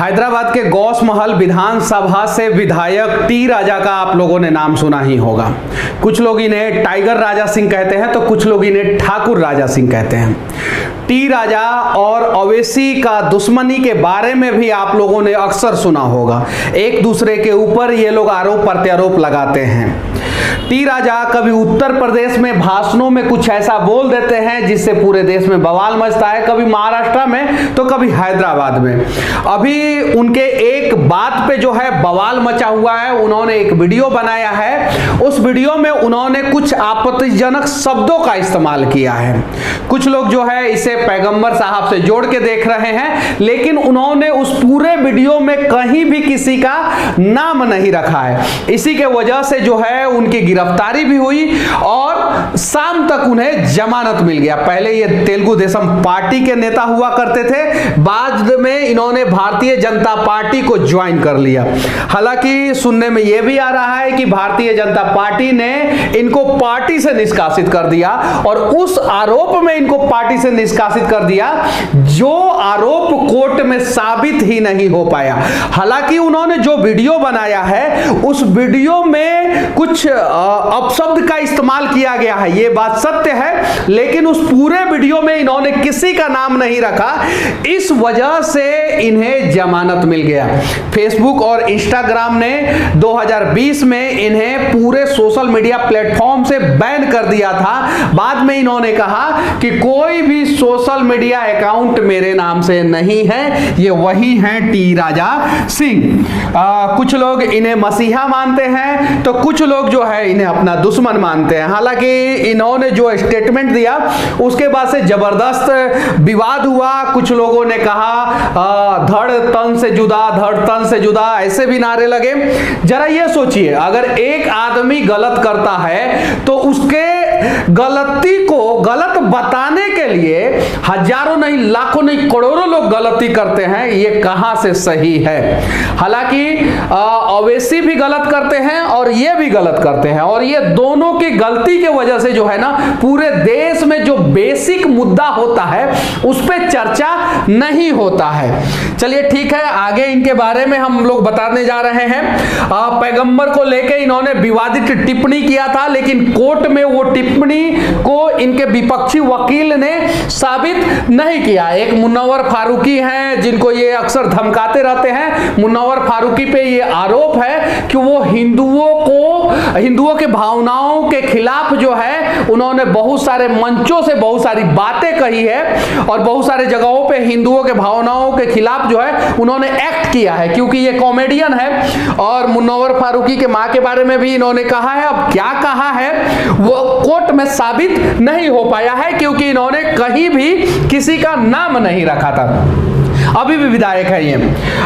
हैदराबाद के गौस महल विधानसभा से विधायक टी राजा का आप लोगों ने नाम सुना ही होगा। कुछ लोग इन्हें टाइगर राजा सिंह कहते हैं तो कुछ लोग इन्हें ठाकुर राजा सिंह कहते हैं। टी राजा और ओवैसी का दुश्मनी के बारे में भी आप लोगों ने अक्सर सुना होगा। एक दूसरे के ऊपर ये लोग आरोप प्रत्यारोप लगाते हैं। टी राजा कभी उत्तर प्रदेश में भाषणों में कुछ ऐसा बोल देते हैं जिससे पूरे देश में बवाल मचता है, कभी महाराष्ट्र में तो कभी हैदराबाद में। अभी उनके एक बात पे जो है बवाल मचा हुआ है। उन्होंने एक वीडियो बनाया है, उस वीडियो में उन्होंने कुछ आपत्तिजनक शब्दों का इस्तेमाल किया है। कुछ लोग जो है इसे पैगंबर साहब से जोड़ के देख रहे हैं, लेकिन उन्होंने उस पूरे वीडियो में कहीं भी किसी का नाम नहीं रखा है। इसी के वजह से जो है उनकी गिरफ्तारी भी हुई और शाम तक उन्हें जमानत मिल गया। पहले ये तेलुगु देशम पार्टी के नेता हुआ करते थे, बाद में इन्होंने भारतीय जनता पार्टी को ज्वाइन कर लिया। हालांकि सुनने में यह भी आ रहा है कि भारतीय जनता पार्टी ने इनको पार्टी से निष्कासित कर दिया और उस आरोप में इनको पार्टी से निष्कासित कर दिया जो आरोप कोर्ट में साबित ही नहीं हो पाया। हालांकि उन्होंने जो वीडियो बनाया है उस वीडियो में कुछ अपशब्द का इस्तेमाल किया गया है, यह बात सत्य है, लेकिन उस पूरे वीडियो में इन्होंने किसी का नाम नहीं रखा। इस वजह से इन्हें जमानत मिल गया। फेसबुक और इंस्टाग्राम ने 2020 में इन्हें पूरे सोशल मीडिया प्लेटफॉर्म से बैन कर दिया था। बाद में इन्होंने कहा कि कोई भी सोशल मीडिया अकाउंट मेरे नाम से नहीं है, ये वही हैं टी राजा सिंह। कुछ लोग इन्हें मसीहा मानते हैं तो कुछ लोग जो है इन्हें अपना दुश्मन मानते हैं। हालांकि इन्होंने जो स्टेटमेंट दिया उसके बाद से जबरदस्त विवाद हुआ। कुछ लोगों ने कहा धड़ तन से जुदा, धड़ तन से जुदा, ऐसे भी नारे लगे। जरा ये सोचिए, अगर एक आदमी गलत करता है तो उसके गलती को गलत बताने के लिए हजारों नहीं, लाखों नहीं, करोड़ों लोग गलती करते हैं। ये कहां से सही है? हालांकि ओवैसी भी गलत करते हैं और ये भी गलत करते हैं, और ये दोनों की गलती के वजह से जो है ना पूरे देश में जो बेसिक मुद्दा होता है उस पर चर्चा नहीं होता है। चलिए ठीक है, आगे इनके बारे में हम लोग बताने जा रहे हैं। पैगंबर को लेकर इन्होंने विवादित टिप्पणी किया था, लेकिन कोर्ट में वो टिप्पणी को इनके विपक्षी वकील ने साबित नहीं किया। एक मुन्नवर फारूकी हैं जिनको ये अक्सर धमकाते रहते हैं। मुन्नवर फारूकी पे ये आरोप है कि वो हिंदुओं के भावनाओं के खिलाफ जो है उन्होंने बहुत सारे मंचों से बहुत सारी बातें कही है और बहुत सारे जगहों पे हिंदुओं के भावनाओं के खिलाफ जो है उन्होंने एक्ट किया है, क्योंकि ये कॉमेडियन है। और मुन्नवर फारूकी के मां के बारे में भी इन्होंने कहा है। अब क्या कहा है वो कोर्ट में साबित नहीं हो पाया है, क्योंकि इन्होंने कहीं भी किसी का नाम नहीं रखा था। अभी भी विधायक है ये,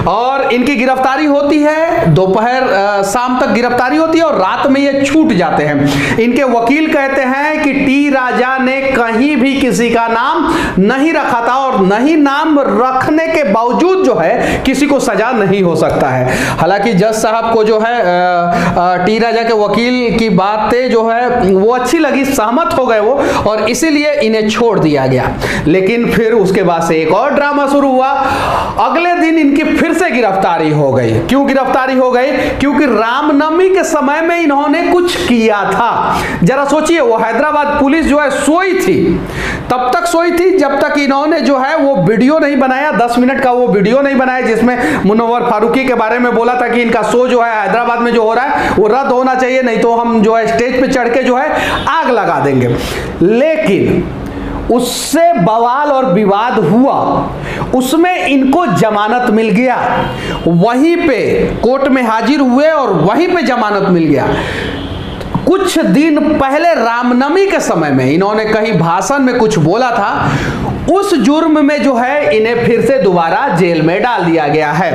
और इनकी गिरफ्तारी होती है दोपहर शाम तक गिरफ्तारी होती है और रात में ये छूट जाते हैं। इनके वकील कहते हैं कि टी राजा ने कहीं भी किसी का नाम नहीं रखा था और नहीं नाम रखने के बावजूद जो है किसी को सजा नहीं हो सकता है। हालांकि जज साहब को जो है टी राजा के वकील की बातें जो है वो अच्छी लगी, सहमत हो गए वो, और इसीलिए इन्हें छोड़ दिया गया। लेकिन फिर उसके बाद से एक और ड्रामा शुरू हुआ। अगले दिन इनकी फिर से गिरफ्तारी हो गई। क्यों गिरफ्तारी हो गई? क्योंकि रामनवमी के समय में इन्होंने कुछ किया था। जरा सोचिए, वो हैदराबाद पुलिस जो है सोई थी, तब तक सोई थी जब तक इन्होंने जो है वो वीडियो नहीं बनाया, 10 मिनट का वो वीडियो नहीं बनाया जिसमें मुन्नवर फारूकी के बारे में बोला था कि इनका शो जो है हैदराबाद में जो हो रहा है वो रद्द होना चाहिए, नहीं तो हम जो है स्टेज पे चढ़ के जो है आग लगा देंगे। लेकिन उससे बवाल और विवाद हुआ, उसमें इनको जमानत मिल गया। वहीं पे कोर्ट में हाजिर हुए और वहीं पे जमानत मिल गया। कुछ दिन पहले रामनवमी के समय में इन्होंने कहीं भाषण में कुछ बोला था, उस जुर्म में जो है इन्हें फिर से दोबारा जेल में डाल दिया गया है।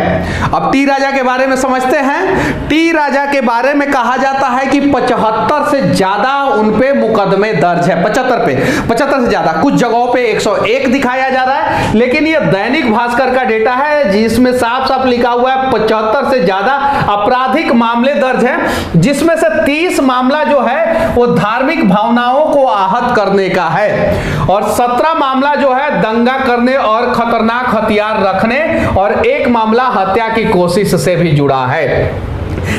अब टी राजा के बारे में समझते हैं। टी राजा के बारे में कहा जाता है कि 75 से ज्यादा उन पे मुकदमे दर्ज है। 75 से ज्यादा, कुछ जगहों पे 101 दिखाया जा रहा है, लेकिन ये दैनिक भास्कर का डेटा है जिसमें साफ साफ लिखा हुआ है 75 से ज्यादा आपराधिक मामले दर्ज हैं, जिसमें से 30 मामला मामला जो है वो धार्मिक भावनाओं को आहत करने का है और 17 मामला जो है दंगा करने और खतरनाक हथियार रखने और एक मामला हत्या की कोशिश से भी जुड़ा है।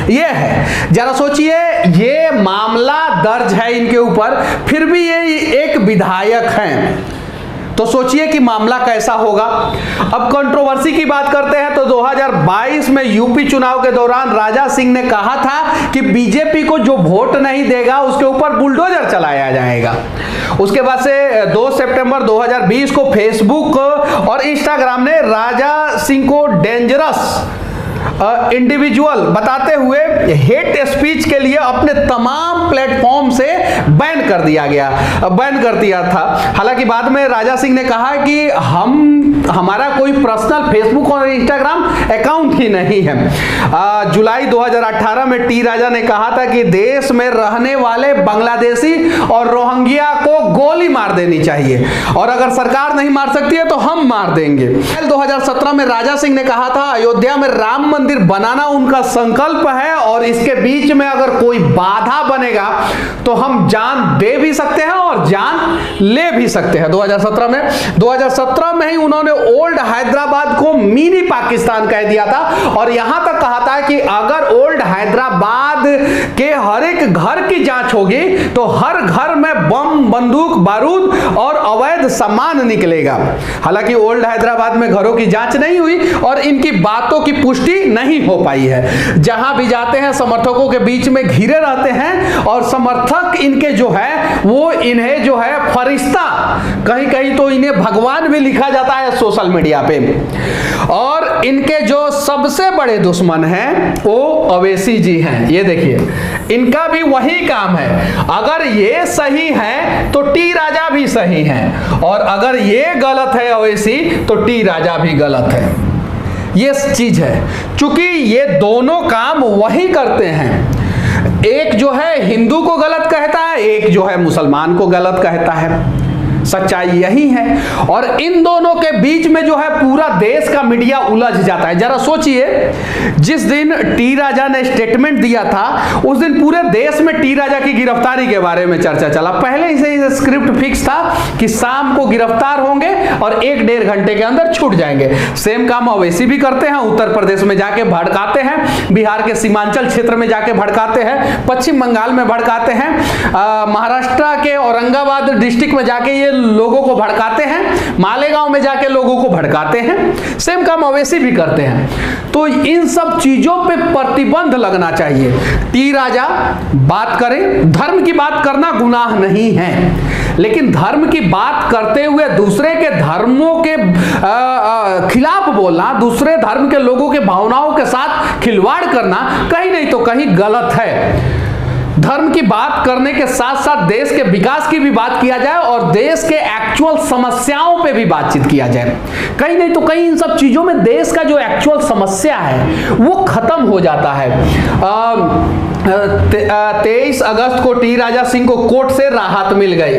ये है, जरा सोचिए, ये मामला दर्ज है इनके ऊपर, फिर भी ये एक विधायक हैं, तो सोचिए कि मामला कैसा होगा। अब कंट्रोवर्सी की बात करते हैं तो 2022 में यूपी चुनाव के दौरान राजा सिंह ने कहा था कि बीजेपी को जो वोट नहीं देगा उसके ऊपर बुलडोजर चलाया जाएगा। उसके बाद से 2 सितंबर 2020 को फेसबुक और इंस्टाग्राम ने राजा सिंह को डेंजरस इंडिविजुअल बताते हुए हेट स्पीच के लिए अपने तमाम प्लेटफॉर्म से बैन कर दिया था। हालांकि बाद में राजा सिंह ने कहा कि हमारा कोई पर्सनल फेसबुक और इंस्टाग्राम अकाउंट ही नहीं है। जुलाई 2018 में टी राजा ने कहा था कि देश में रहने वाले बांग्लादेशी और रोहिंग्या को गोली मार देनी चाहिए और अगर सरकार नहीं मार सकती है तो हम मार देंगे। 2017 में राजा सिंह ने कहा था अयोध्या में राम मंदिर बनाना उनका संकल्प है और इसके बीच में अगर कोई बाधा बनेगा तो हम जान दे भी सकते हैं और जान ले भी सकते हैं। 2017 में ही उन्होंने ओल्ड हैदराबाद को मिनी पाकिस्तान कह दिया था और यहां तक कहा था कि अगर ओल्ड हैदराबाद के हर एक घर की जांच होगी तो हर घर में बम, बंदूक, बारूद और अवैध सामान निकलेगा। हालांकि ओल्ड हैदराबाद में घरों की जांच नहीं हुई और इनकी बातों की पुष्टि नहीं हो पाई है। जहां भी जाते हैं समर्थकों के बीच में घिरे रहते हैं और समर्थक इनके जो है वो इन्हें जो है फरिश्ता, कहीं कहीं तो इन्हें भगवान भी लिखा जाता है सोशल मीडिया पे। और इनके जो सबसे बड़े दुश्मन हैं वो अवैसी जी हैं। ये देखिए, इनका भी वही काम है, अगर ये सही है तो टी राजा भी सही है और अगर ये गलत है अवैसी तो टी राजा भी गलत है। ये चीज है, चूंकि ये दोनों काम वही करते हैं, एक जो है हिंदू को गलत कहता है, एक जो है मुसलमान को गलत कहता है। सच्चाई यही है और इन दोनों के बीच में जो है पूरा देश का मीडिया उलझ जाता है। जरा सोचिए, जिस दिन टी राजा ने स्टेटमेंट दिया था उस दिन पूरे देश में टी राजा की गिरफ्तारी के बारे में चर्चा चला। पहले ही से स्क्रिप्ट फिक्स था कि शाम को गिरफ्तार होंगे और 1-1.5 घंटे के अंदर छूट जाएंगे। सेम काम अवैसी भी करते हैं, उत्तर प्रदेश में जाके भड़काते हैं, बिहार के सीमांचल क्षेत्र में जाके भड़काते हैं, पश्चिम बंगाल में भड़काते हैं, महाराष्ट्र के औरंगाबाद डिस्ट्रिक्ट में जाके ये लोगों को भड़काते हैं, मालेगांव में जाके लोगों को भड़काते हैं। सेम काम अवैसी भी करते हैं। तो इन सब चीजों पे प्रतिबंध लगना चाहिए। टी राजा बात करें, धर्म की बात करना गुनाह नहीं है, लेकिन धर्म की बात करते हुए दूसरे के धर्मों के खिलाफ बोलना, दूसरे धर्म के लोगों के भावनाओं के साथ खिलवाड़ करना कहीं नहीं तो कहीं गलत है। धर्म की बात करने के साथ साथ देश के विकास की भी बात किया जाए और देश के एक्चुअल समस्याओं पे भी बातचीत किया जाए। कहीं नहीं तो कहीं इन सब चीजों में देश का जो एक्चुअल समस्या है वो खत्म हो जाता है। 23 अगस्त को टी राजा सिंह को कोर्ट से राहत मिल गई।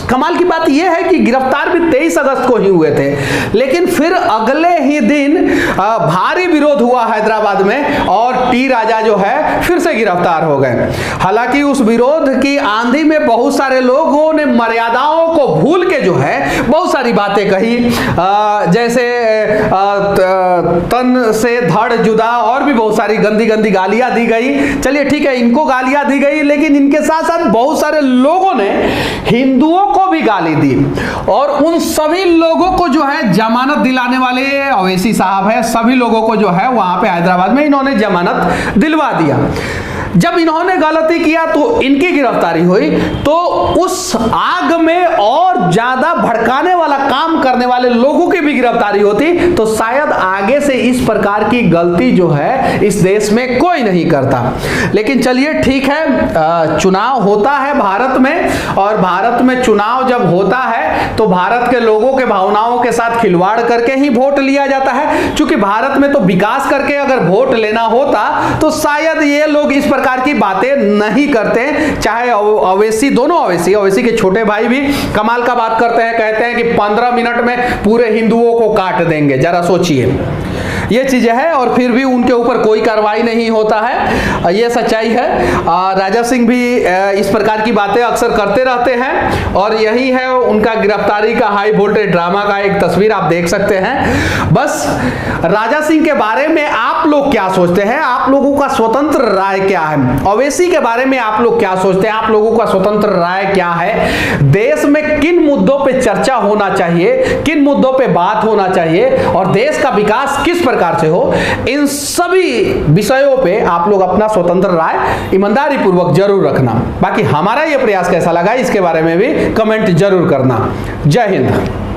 कमाल की बात यह है कि गिरफ्तार भी 23 अगस्त को ही हुए थे, लेकिन फिर अगले ही दिन भारी विरोध हुआ हैदराबाद में और टी राजा जो है फिर से गिरफ्तार हो गए। हालांकि उस विरोध की आंधी में बहुत सारे लोगों ने मर्यादाओं को भूल के जो है बहुत सारी बातें कही, जैसे तन से धड़ जुदा और भी बहुत सारी गंदी गंदी गालियां दी गई। चलिए ठीक है, इनको गालियां दी गई, लेकिन इनके साथ साथ बहुत सारे लोगों ने हिंदुओं को भी गाली दी और उन सभी लोगों को जो है जमानत दिलाने वाले अवैसी साहब है, सभी लोगों को जो है वहां पे हैदराबाद में इन्होंने जमानत दिलवा दिया। जब इन्होंने गलती किया तो इनकी गिरफ्तारी हुई, तो उस आग में और ज्यादा भड़काने वाला काम करने वाले लोगों की भी गिरफ्तारी होती तो शायद आगे से इस प्रकार की गलती जो है इस देश में कोई नहीं करता। लेकिन चलिए ठीक है, चुनाव होता है भारत में और भारत में चुनाव जब होता है तो भारत के लोगों के भावनाओं के साथ खिलवाड़ करके ही वोट लिया जाता है। क्योंकि भारत में तो विकास करके अगर वोट लेना होता तो शायद ये लोग इस प्रकार की बातें नहीं करते। चाहे अवैसी, दोनों अवैसी के छोटे भाई भी कमाल का बात करते हैं, कहते हैं कि 15 मिनट में पूरे हिंदुओं को काट देंगे। जरा सोचिए, ये चीजें है, और फिर भी उनके ऊपर कोई कार्रवाई नहीं होता है, ये सच्चाई है। राजा सिंह भी इस प्रकार की बातें अक्सर करते रहते हैं, और यही है उनका गिरफ्तारी का हाई वोल्टेज ड्रामा का एक तस्वीर आप देख सकते हैं। बस राजा सिंह के बारे में आप लोग क्या सोचते हैं, आप लोगों का स्वतंत्र राय क्या है? ओवैसी के बारे में आप लोग क्या सोचते हैं, आप लोगों का स्वतंत्र राय क्या है? देश में किन मुद्दों पे चर्चा होना चाहिए, किन मुद्दों पे बात होना चाहिए, और देश का विकास किस प्रकार से हो, इन सभी विषयों पे आप लोग अपना स्वतंत्र राय ईमानदारी पूर्वक जरूर रखना। बाकी हमारा यह प्रयास कैसा लगा इसके बारे में भी कमेंट जरूर करना। जय हिंद।